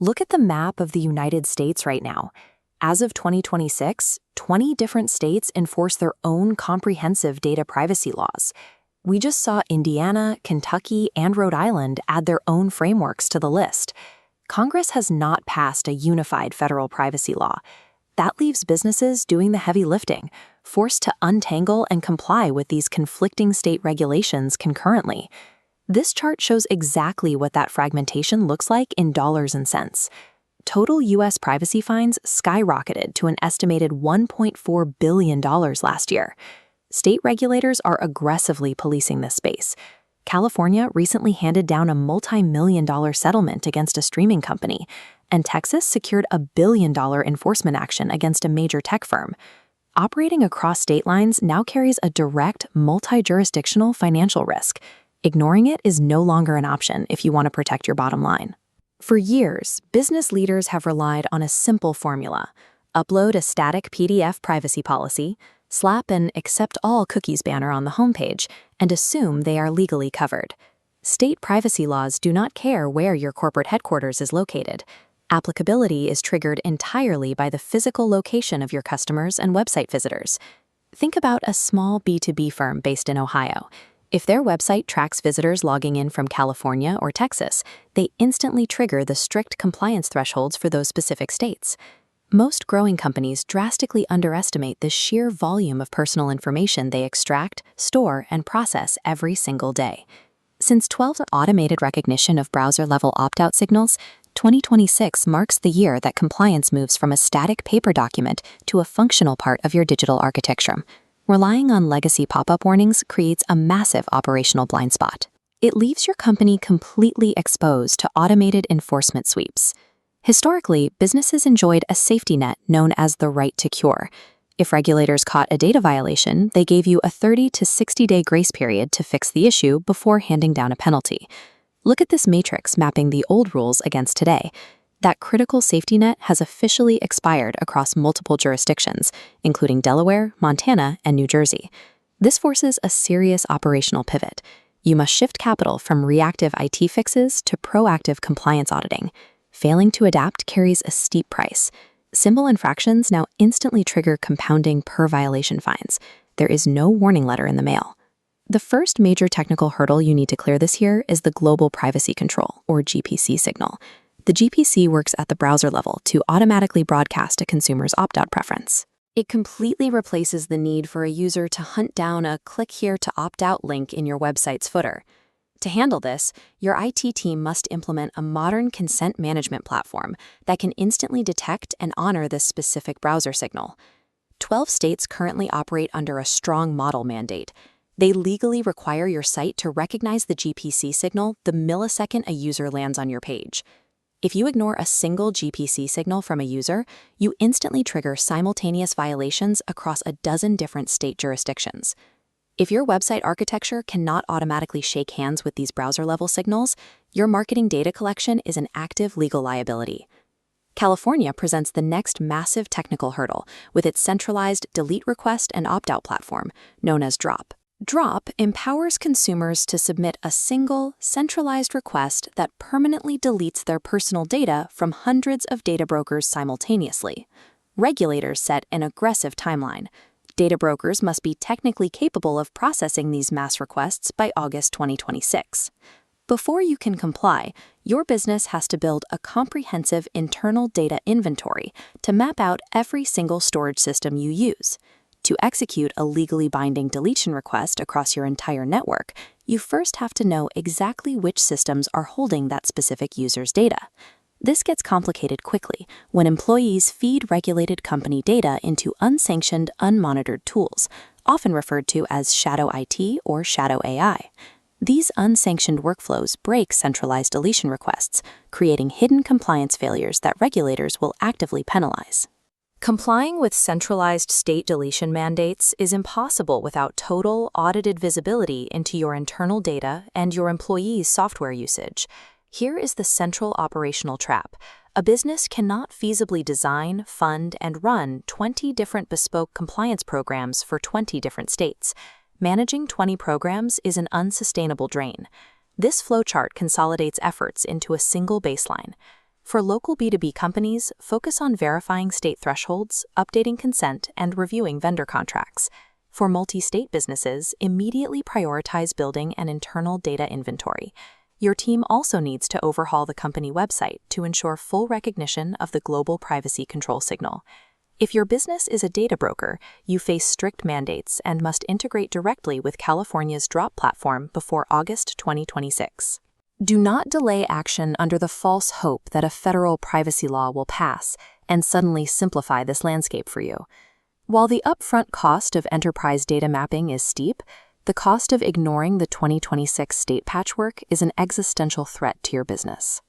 Look at the map of the United States right now. As of 2026, 20 different states enforce their own comprehensive data privacy laws. We just saw Indiana, Kentucky, and Rhode Island add their own frameworks to the list. Congress has not passed a unified federal privacy law. That leaves businesses doing the heavy lifting, forced to untangle and comply with these conflicting state regulations concurrently. This chart shows exactly what that fragmentation looks like in dollars and cents. Total U.S. privacy fines skyrocketed to an estimated $1.4 billion last year. State regulators are aggressively policing this space. California recently handed down a multi-million-dollar settlement against a streaming company, and Texas secured a billion-dollar enforcement action against a major tech firm. Operating across state lines now carries a direct, multi-jurisdictional financial risk. Ignoring it is no longer an option if you want to protect your bottom line. For years, business leaders have relied on a simple formula: upload a static PDF privacy policy, slap an Accept All Cookies banner on the homepage, and assume they are legally covered. State privacy laws do not care where your corporate headquarters is located. Applicability is triggered entirely by the physical location of your customers and website visitors. Think about a small B2B firm based in Ohio. If their website tracks visitors logging in from California or Texas, they instantly trigger the strict compliance thresholds for those specific states. Most growing companies drastically underestimate the sheer volume of personal information they extract, store, and process every single day. Since 12's automated recognition of browser-level opt-out signals, 2026 marks the year that compliance moves from a static paper document to a functional part of your digital architecture. Relying on legacy pop-up warnings creates a massive operational blind spot. It leaves your company completely exposed to automated enforcement sweeps. Historically, businesses enjoyed a safety net known as the right to cure. If regulators caught a data violation, they gave you a 30 to 60-day grace period to fix the issue before handing down a penalty. Look at this matrix mapping the old rules against today. That critical safety net has officially expired across multiple jurisdictions, including Delaware, Montana, and New Jersey. This forces a serious operational pivot. You must shift capital from reactive IT fixes to proactive compliance auditing. Failing to adapt carries a steep price. Simple infractions now instantly trigger compounding per-violation fines. There is no warning letter in the mail. The first major technical hurdle you need to clear this year is the Global Privacy Control, or GPC signal. The GPC works at the browser level to automatically broadcast a consumer's opt-out preference. It completely replaces the need for a user to hunt down a "click here to opt out" link in your website's footer. To handle this, your IT team must implement a modern consent management platform that can instantly detect and honor this specific browser signal. 12 states currently operate under a strong model mandate. They legally require your site to recognize the GPC signal the millisecond a user lands on your page. If you ignore a single GPC signal from a user, you instantly trigger simultaneous violations across a dozen different state jurisdictions. If your website architecture cannot automatically shake hands with these browser-level signals, your marketing data collection is an active legal liability. California presents the next massive technical hurdle with its centralized delete request and opt-out platform, known as DROP. DROP empowers consumers to submit a single, centralized request that permanently deletes their personal data from hundreds of data brokers simultaneously. Regulators set an aggressive timeline. Data brokers must be technically capable of processing these mass requests by August 2026. Before you can comply, your business has to build a comprehensive internal data inventory to map out every single storage system you use. To execute a legally binding deletion request across your entire network, you first have to know exactly which systems are holding that specific user's data. This gets complicated quickly when employees feed regulated company data into unsanctioned, unmonitored tools, often referred to as shadow IT or shadow AI. These unsanctioned workflows break centralized deletion requests, creating hidden compliance failures that regulators will actively penalize. Complying with centralized state deletion mandates is impossible without total, audited visibility into your internal data and your employees' software usage. Here is the central operational trap. A business cannot feasibly design, fund, and run 20 different bespoke compliance programs for 20 different states. Managing 20 programs is an unsustainable drain. This flowchart consolidates efforts into a single baseline. For local B2B companies, focus on verifying state thresholds, updating consent, and reviewing vendor contracts. For multi-state businesses, immediately prioritize building an internal data inventory. Your team also needs to overhaul the company website to ensure full recognition of the global privacy control signal. If your business is a data broker, you face strict mandates and must integrate directly with California's DROP platform before August 2026. Do not delay action under the false hope that a federal privacy law will pass and suddenly simplify this landscape for you. While the upfront cost of enterprise data mapping is steep, the cost of ignoring the 2026 state patchwork is an existential threat to your business.